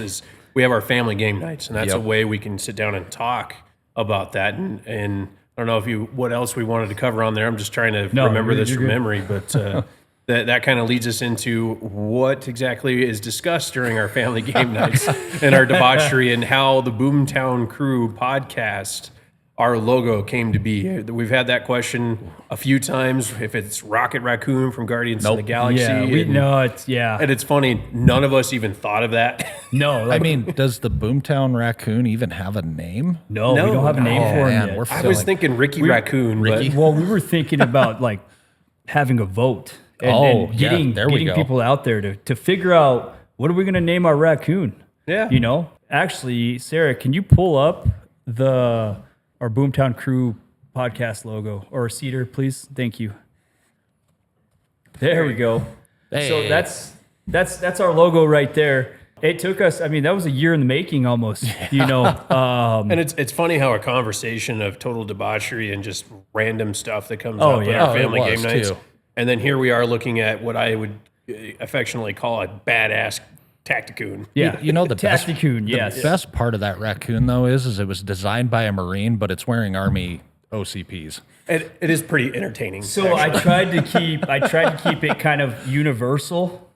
is we have our family game nights, and that's a way we can sit down and talk about that. And I don't know what else we wanted to cover on there. I'm just trying to remember this from memory, but that kind of leads us into what exactly is discussed during our family game nights and our debauchery, and how the Boomtown Crew podcast, our logo, came to be. We've had that question a few times, if it's Rocket Raccoon from Guardians of the Galaxy. And it's funny, none of us even thought of that. No. I mean, does the Boomtown Raccoon even have a name? No, we don't have a name for him yet. I was thinking Ricky Raccoon. But we were thinking about like having a vote and getting people out there to figure out, what are we going to name our raccoon? Yeah. You know, actually, Sarah, can you pull up our Boomtown Crew podcast logo, or Cedar, please? Thank you. There we go. Hey. So that's our logo right there. It took us, I mean, that was a year in the making almost, you know. And it's funny how a conversation of total debauchery and just random stuff that comes up at our family game nights. And then here we are looking at what I would affectionately call a badass Tacticoon. Yeah, you know, the Tacticoon, the best part of that raccoon, though, is it was designed by a Marine, but it's wearing Army OCPs. It is pretty entertaining. So actually. I tried to keep it kind of universal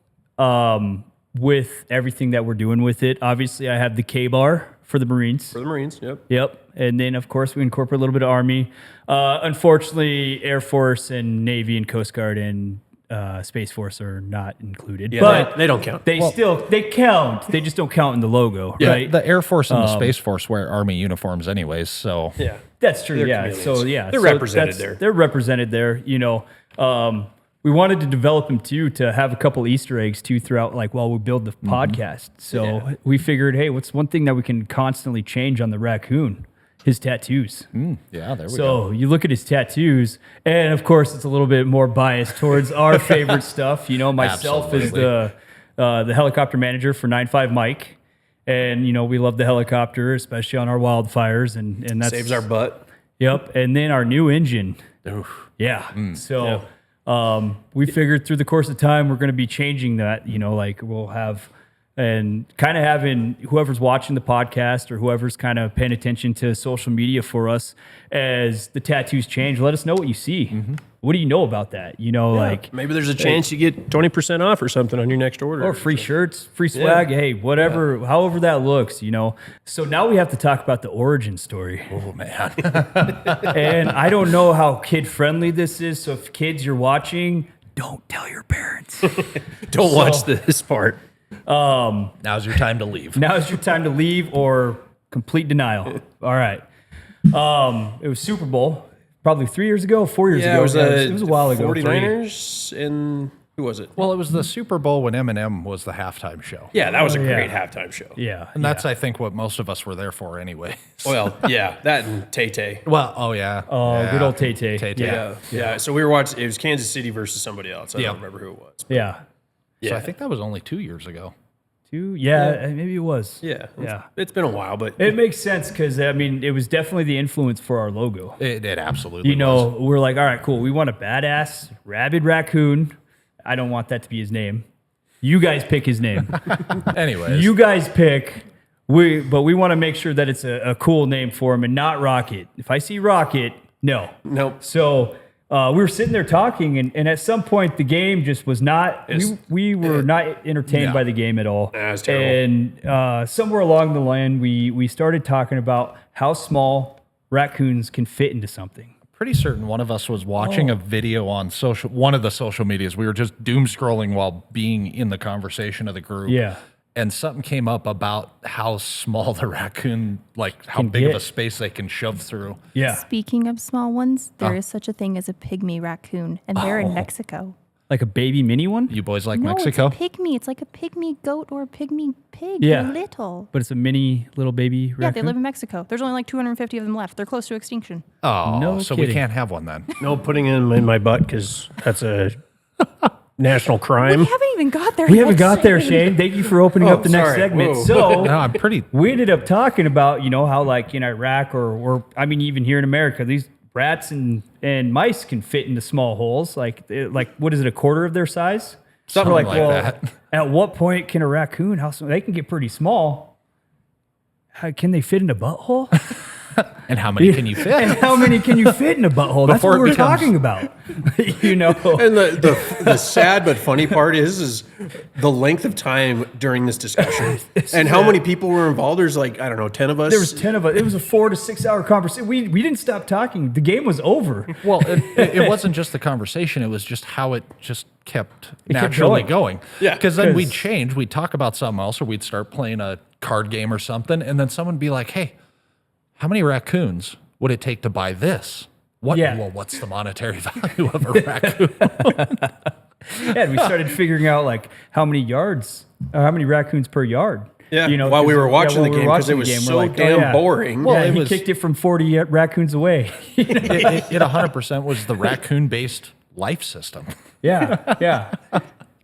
with everything that we're doing with it. Obviously, I have the K-bar for the Marines. For the Marines, yep. Yep. And then, of course, we incorporate a little bit of Army. Unfortunately, Air Force and Navy and Coast Guard and Space Force are not included. Yeah, but they don't count. They count. They just don't count in the logo, right? The Air Force and the Space Force wear Army uniforms anyways, so... Yeah. That's true, They're represented there. They're represented there, you know. We wanted to develop them, too, to have a couple Easter eggs, too, throughout, like, while we build the podcast. So we figured, hey, what's one thing that we can constantly change on the raccoon? His tattoos. Yeah, there we go. So you look at his tattoos, and of course, it's a little bit more biased towards our favorite stuff. You know, myself is the helicopter manager for 9.5 Mike, and you know we love the helicopter, especially on our wildfires, and that saves our butt. Yep, and then our new engine. Oof. Yeah. So we figured through the course of time we're going to be changing that. You know, like we'll have. And kind of having whoever's watching the podcast or whoever's kind of paying attention to social media for us, as the tattoos change, let us know what you see. What do you know about that? You know, like maybe there's a chance you get 20% off or something on your next order. Or free shirts, free swag. Hey, whatever, however that looks, you know. So now we have to talk about the origin story. Oh, man. And I don't know how kid-friendly this is. So if kids, you're watching, don't tell your parents. Don't watch this part. Now's your time to leave. Now's your time to leave or complete denial. All right. It was Super Bowl probably 4 years ago. It was a while ago. 49ers and who was it? Well, it was the Super Bowl when Eminem was the halftime show. Yeah, that was a great halftime show. Yeah. And that's, I think, what most of us were there for anyway. Well, yeah, that and Tay-Tay. Well, oh, yeah. Oh, good old Tay-Tay. Yeah. So we were watching, it was Kansas City versus somebody else. I don't remember who it was. Yeah. So I think that was only 2 years ago. Yeah, maybe it was. Yeah. It's been a while, but it makes sense because I mean it was definitely the influence for our logo. It absolutely. You know, we're like, all right, cool. We want a badass rabid raccoon. I don't want that to be his name. You guys pick his name. Anyways, you guys pick. But we want to make sure that it's a cool name for him and not Rocket. If I see Rocket, no. Nope. So. We were sitting there talking, and at some point the game just was not. We were not entertained by the game at all. That was terrible. And somewhere along the line, we started talking about how small raccoons can fit into something. Pretty certain one of us was watching a video on one of the social medias. We were just doom scrolling while being in the conversation of the group. Yeah. And something came up about how small the raccoon, like how big of a space they can shove through. Yeah. Speaking of small ones, there is such a thing as a pygmy raccoon, and they're in Mexico. Like a baby mini one? You boys like No, Mexico? it's a pygmy. It's like a pygmy goat or a pygmy pig. Yeah. They're little. But it's a mini little baby raccoon? Yeah, they live in Mexico. There's only like 250 of them left. They're close to extinction. Oh, No so kidding. we can't have one then. no putting him in my butt because that's a national crime. We haven't even got there. We haven't got there, Shane. Thank you for opening up the next segment. Whoa. So No, I'm pretty. we ended up talking about, you know, how like in Iraq or I mean, even here in America, these rats and mice can fit into small holes. Like what is it, a quarter of their size? Something like that. At what point can a raccoon, they can get pretty small. Can they fit in a butthole? And how many can you fit? And how many can you fit in a butthole? That's what we're talking about. You know. And the sad but funny part is the length of time during this discussion and how many people were involved. There's like, I don't know, 10 of us. There was 10 of us. It was a 4 to 6 hour conversation. We didn't stop talking. The game was over. Well, it wasn't just the conversation. It was just how it just kept naturally going. Yeah. Because then we'd change. We'd talk about something else, or we'd start playing a card game or something. And then someone would be like, hey, how many raccoons would it take to buy this? What? Yeah. Well, what's the monetary value of a raccoon? Yeah, we started figuring out like how many raccoons per yard. Yeah, you know, while we were watching the game because it was so damn boring. Well, he kicked it from 40 raccoons away. It 100% was the raccoon-based life system. Yeah.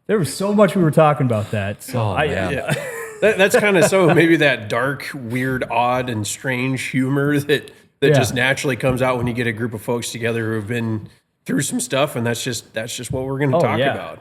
There was so much we were talking about that. So That's kind of so maybe that dark, weird, odd, and strange humor that just naturally comes out when you get a group of folks together who have been through some stuff, and that's just what we're going to talk about.